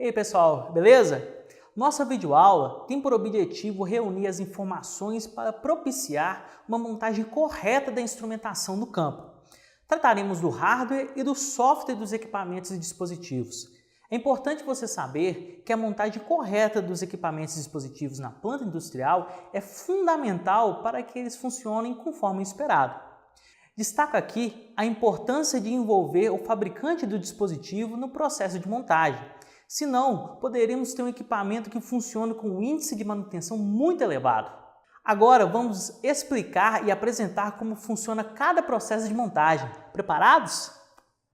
E aí pessoal, beleza? Nossa videoaula tem por objetivo reunir as informações para propiciar uma montagem correta da instrumentação no campo. Trataremos do hardware e do software dos equipamentos e dispositivos. É importante você saber que a montagem correta dos equipamentos e dispositivos na planta industrial é fundamental para que eles funcionem conforme esperado. Destaco aqui a importância de envolver o fabricante do dispositivo no processo de montagem. Senão, poderemos ter um equipamento que funcione com um índice de manutenção muito elevado. Agora vamos explicar e apresentar como funciona cada processo de montagem. Preparados?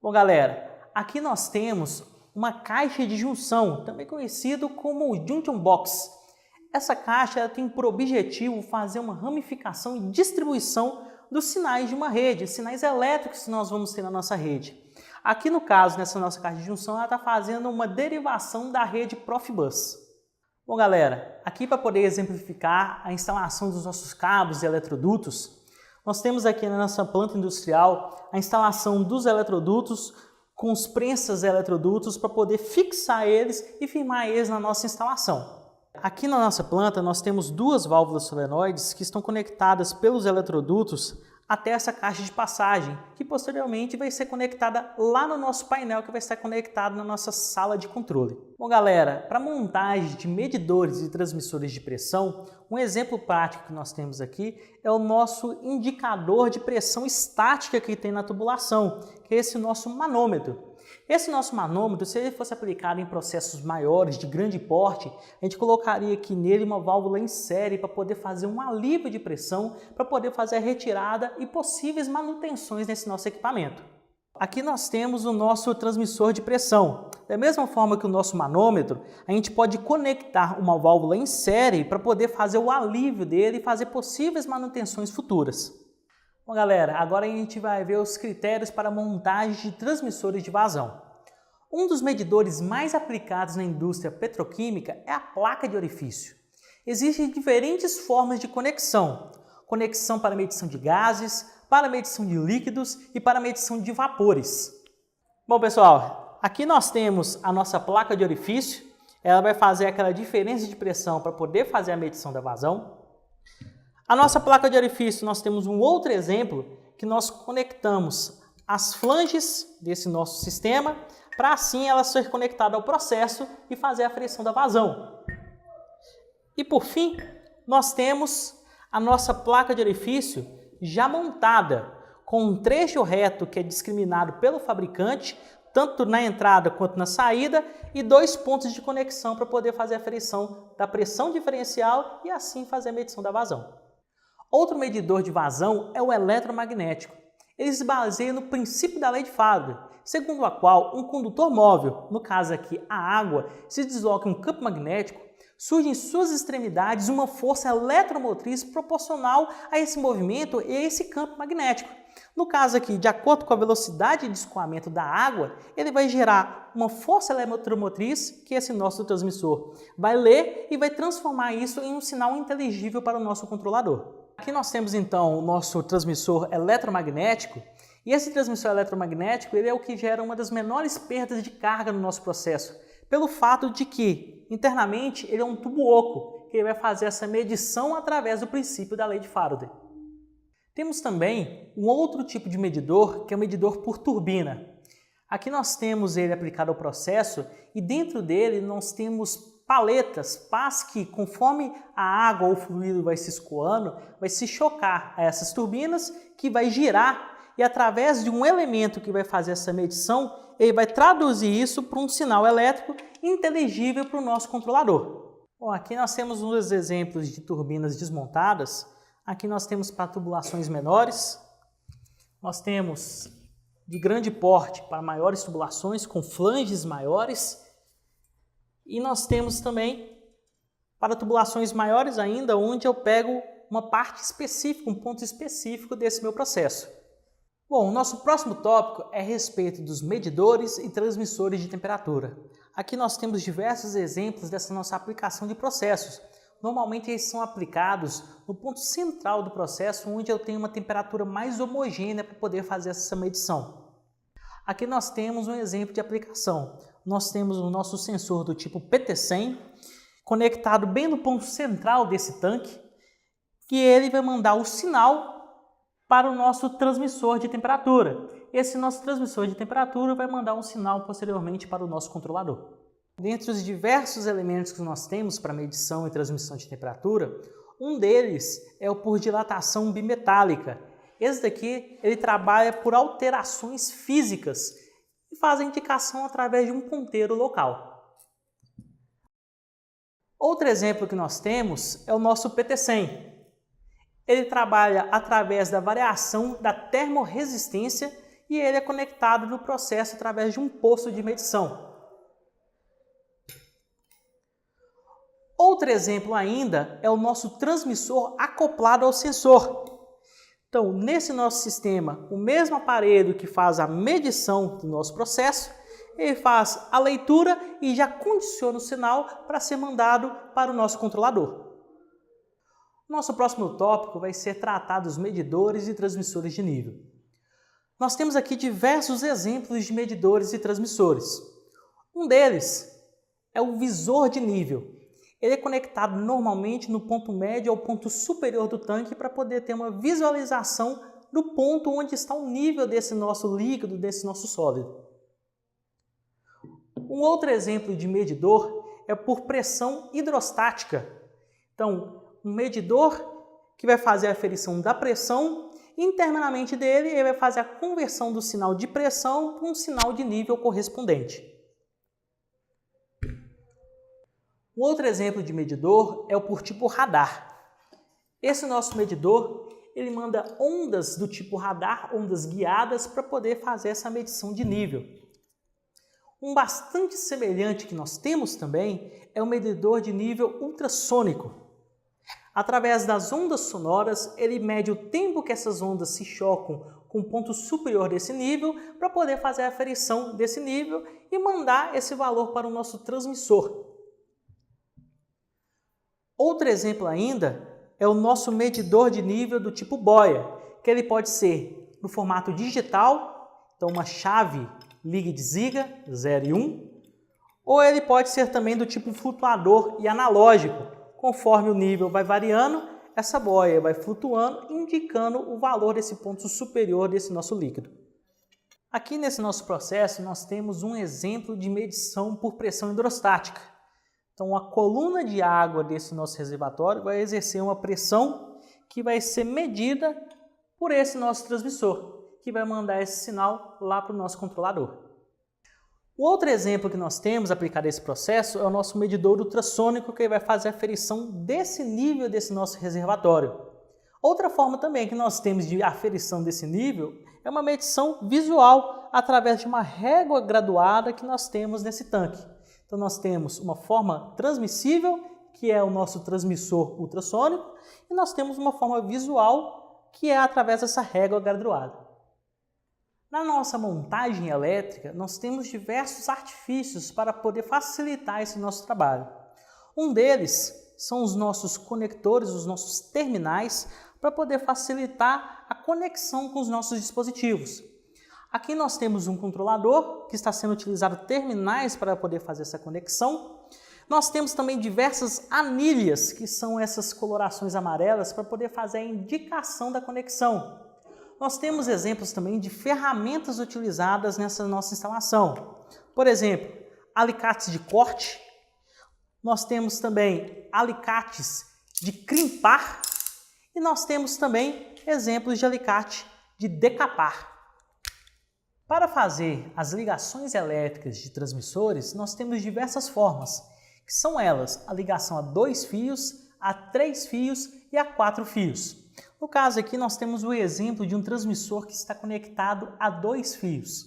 Bom galera, aqui nós temos uma caixa de junção, também conhecido como Junction Box. Essa caixa tem por objetivo fazer uma ramificação e distribuição dos sinais de uma rede, sinais elétricos que nós vamos ter na nossa rede. Aqui no caso, nessa nossa caixa de junção, ela está fazendo uma derivação da rede Profibus. Bom galera, aqui para poder exemplificar a instalação dos nossos cabos e eletrodutos, nós temos aqui na nossa planta industrial a instalação dos eletrodutos com os prensas eletrodutos para poder fixar eles e firmar eles na nossa instalação. Aqui na nossa planta nós temos duas válvulas solenoides que estão conectadas pelos eletrodutos até essa caixa de passagem, que posteriormente vai ser conectada lá no nosso painel, que vai estar conectado na nossa sala de controle. Bom galera, para montagem de medidores e transmissores de pressão, um exemplo prático que nós temos aqui é o nosso indicador de pressão estática que tem na tubulação, que é esse nosso manômetro. Esse nosso manômetro, se ele fosse aplicado em processos maiores, de grande porte, a gente colocaria aqui nele uma válvula em série para poder fazer um alívio de pressão, para poder fazer a retirada e possíveis manutenções nesse nosso equipamento. Aqui nós temos o nosso transmissor de pressão. Da mesma forma que o nosso manômetro, a gente pode conectar uma válvula em série para poder fazer o alívio dele e fazer possíveis manutenções futuras. Bom galera, agora a gente vai ver os critérios para montagem de transmissores de vazão. Um dos medidores mais aplicados na indústria petroquímica é a placa de orifício. Existem diferentes formas de conexão. Conexão para medição de gases, para medição de líquidos e para medição de vapores. Bom pessoal, aqui nós temos a nossa placa de orifício. Ela vai fazer aquela diferença de pressão para poder fazer a medição da vazão. A nossa placa de orifício, nós temos um outro exemplo que nós conectamos as flanges desse nosso sistema para assim ela ser conectada ao processo e fazer a aferição da vazão. E por fim, nós temos a nossa placa de orifício já montada com um trecho reto que é discriminado pelo fabricante, tanto na entrada quanto na saída, e dois pontos de conexão para poder fazer a aferição da pressão diferencial e assim fazer a medição da vazão. Outro medidor de vazão é o eletromagnético. Ele se baseia no princípio da lei de Faraday, segundo a qual um condutor móvel, no caso aqui a água, se desloca em um campo magnético, surge em suas extremidades uma força eletromotriz proporcional a esse movimento e a esse campo magnético. No caso aqui, de acordo com a velocidade de escoamento da água, ele vai gerar uma força eletromotriz que esse nosso transmissor vai ler e vai transformar isso em um sinal inteligível para o nosso controlador. Aqui nós temos então o nosso transmissor eletromagnético, e esse transmissor eletromagnético ele é o que gera uma das menores perdas de carga no nosso processo, pelo fato de que internamente ele é um tubo oco, que ele vai fazer essa medição através do princípio da lei de Faraday. Temos também um outro tipo de medidor, que é o medidor por turbina. Aqui nós temos ele aplicado ao processo e dentro dele nós temos paletas, pás que conforme a água ou o fluido vai se escoando, vai se chocar a essas turbinas que vai girar e através de um elemento que vai fazer essa medição, ele vai traduzir isso para um sinal elétrico inteligível para o nosso controlador. Bom, aqui nós temos uns exemplos de turbinas desmontadas. Aqui nós temos para tubulações menores, nós temos de grande porte para maiores tubulações com flanges maiores e nós temos também para tubulações maiores ainda, onde eu pego uma parte específica, um ponto específico desse meu processo. Bom, o nosso próximo tópico é a respeito dos medidores e transmissores de temperatura. Aqui nós temos diversos exemplos dessa nossa aplicação de processos. Normalmente eles são aplicados no ponto central do processo, onde eu tenho uma temperatura mais homogênea para poder fazer essa medição. Aqui nós temos um exemplo de aplicação. Nós temos o nosso sensor do tipo PT100, conectado bem no ponto central desse tanque, que ele vai mandar o sinal para o nosso transmissor de temperatura. Esse nosso transmissor de temperatura vai mandar um sinal posteriormente para o nosso controlador. Dentre os diversos elementos que nós temos para medição e transmissão de temperatura, um deles é o por dilatação bimetálica. Esse daqui ele trabalha por alterações físicas e faz a indicação através de um ponteiro local. Outro exemplo que nós temos é o nosso PT100. Ele trabalha através da variação da termorresistência e ele é conectado no processo através de um posto de medição. Outro exemplo ainda é o nosso transmissor acoplado ao sensor. Então, nesse nosso sistema, o mesmo aparelho que faz a medição do nosso processo, ele faz a leitura e já condiciona o sinal para ser mandado para o nosso controlador. Nosso próximo tópico vai ser tratar dos medidores e transmissores de nível. Nós temos aqui diversos exemplos de medidores e transmissores. Um deles é o visor de nível. Ele é conectado normalmente no ponto médio ao ponto superior do tanque para poder ter uma visualização do ponto onde está o nível desse nosso líquido, desse nosso sólido. Um outro exemplo de medidor é por pressão hidrostática. Então, um medidor que vai fazer a aferição da pressão, internamente dele ele vai fazer a conversão do sinal de pressão para um sinal de nível correspondente. Um outro exemplo de medidor é o por tipo radar. Esse nosso medidor ele manda ondas do tipo radar, ondas guiadas, para poder fazer essa medição de nível. Um bastante semelhante que nós temos também é o medidor de nível ultrassônico. Através das ondas sonoras, ele mede o tempo que essas ondas se chocam com o ponto superior desse nível para poder fazer a aferição desse nível e mandar esse valor para o nosso transmissor. Outro exemplo ainda é o nosso medidor de nível do tipo boia, que ele pode ser no formato digital, então uma chave liga e desliga, 0 e 1, ou ele pode ser também do tipo flutuador e analógico. Conforme o nível vai variando, essa boia vai flutuando, indicando o valor desse ponto superior desse nosso líquido. Aqui nesse nosso processo, nós temos um exemplo de medição por pressão hidrostática. Então, a coluna de água desse nosso reservatório vai exercer uma pressão que vai ser medida por esse nosso transmissor, que vai mandar esse sinal lá para o nosso controlador. O outro exemplo que nós temos aplicado a esse processo é o nosso medidor ultrassônico, que vai fazer a aferição desse nível desse nosso reservatório. Outra forma também que nós temos de aferição desse nível é uma medição visual através de uma régua graduada que nós temos nesse tanque. Então nós temos uma forma transmissível, que é o nosso transmissor ultrassônico, e nós temos uma forma visual, que é através dessa régua graduada. Na nossa montagem elétrica, nós temos diversos artifícios para poder facilitar esse nosso trabalho. Um deles são os nossos conectores, os nossos terminais, para poder facilitar a conexão com os nossos dispositivos. Aqui nós temos um controlador que está sendo utilizado terminais para poder fazer essa conexão. Nós temos também diversas anilhas, que são essas colorações amarelas, para poder fazer a indicação da conexão. Nós temos exemplos também de ferramentas utilizadas nessa nossa instalação. Por exemplo, alicates de corte. Nós temos também alicates de crimpar. E nós temos também exemplos de alicate de decapar. Para fazer as ligações elétricas de transmissores, nós temos diversas formas, que são elas a ligação a 2 fios, a 3 fios e a 4 fios. No caso aqui nós temos o exemplo de um transmissor que está conectado a 2 fios.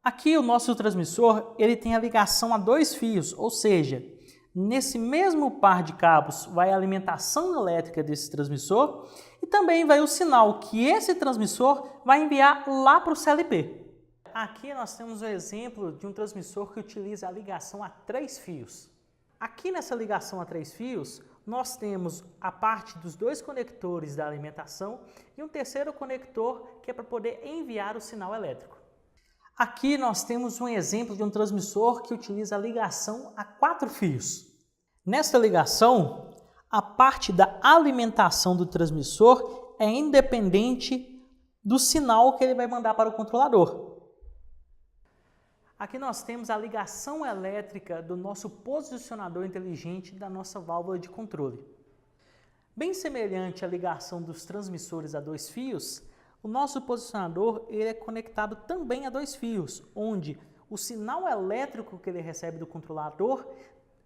Aqui o nosso transmissor ele tem a ligação a 2 fios, ou seja, nesse mesmo par de cabos vai a alimentação elétrica desse transmissor e também vai o sinal que esse transmissor vai enviar lá para o CLP. Aqui nós temos o exemplo de um transmissor que utiliza a ligação a 3 fios. Aqui nessa ligação a 3 fios, nós temos a parte dos 2 conectores da alimentação e um terceiro conector que é para poder enviar o sinal elétrico. Aqui nós temos um exemplo de um transmissor que utiliza a ligação a 4 fios. Nesta ligação, a parte da alimentação do transmissor é independente do sinal que ele vai mandar para o controlador. Aqui nós temos a ligação elétrica do nosso posicionador inteligente da nossa válvula de controle. Bem semelhante à ligação dos transmissores a 2 fios, o nosso posicionador ele é conectado também a 2 fios, onde o sinal elétrico que ele recebe do controlador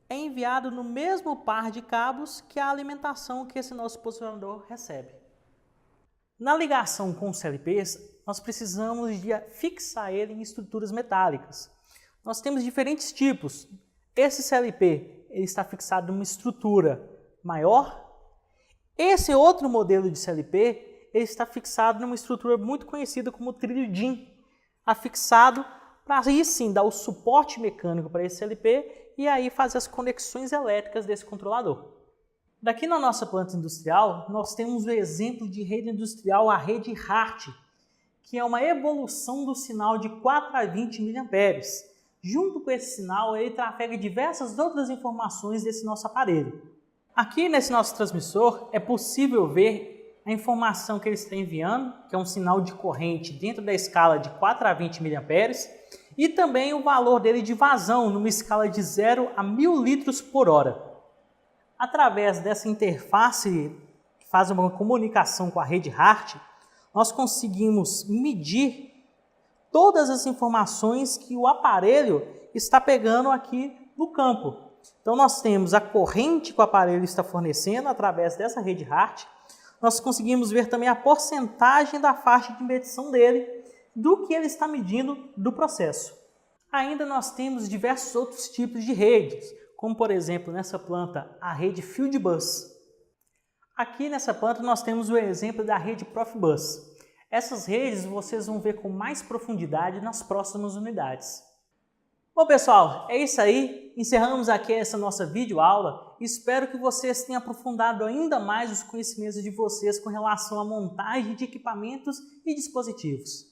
é enviado no mesmo par de cabos que a alimentação que esse nosso posicionador recebe. Na ligação com os CLPs, nós precisamos de fixar ele em estruturas metálicas. Nós temos diferentes tipos. Esse CLP ele está fixado em uma estrutura maior. Esse outro modelo de CLP ele está fixado numa estrutura muito conhecida como trilho DIN, afixado para aí sim dar o suporte mecânico para esse CLP e aí fazer as conexões elétricas desse controlador. Daqui na nossa planta industrial, nós temos o exemplo de rede industrial, a rede Hart, que é uma evolução do sinal de 4 a 20 mA. Junto com esse sinal, ele trafega diversas outras informações desse nosso aparelho. Aqui nesse nosso transmissor é possível ver a informação que ele está enviando, que é um sinal de corrente dentro da escala de 4 a 20 mA, e também o valor dele de vazão numa escala de 0 a 1000 litros por hora. Através dessa interface que faz uma comunicação com a rede Hart, nós conseguimos medir todas as informações que o aparelho está pegando aqui no campo. Então nós temos a corrente que o aparelho está fornecendo através dessa rede Hart. Nós conseguimos ver também a porcentagem da faixa de medição dele, do que ele está medindo do processo. Ainda nós temos diversos outros tipos de redes, como por exemplo nessa planta a rede Fieldbus. Aqui nessa planta nós temos o exemplo da rede Profibus. Essas redes vocês vão ver com mais profundidade nas próximas unidades. Bom pessoal, é isso aí, encerramos aqui essa nossa videoaula. Espero que vocês tenham aprofundado ainda mais os conhecimentos de vocês com relação à montagem de equipamentos e dispositivos.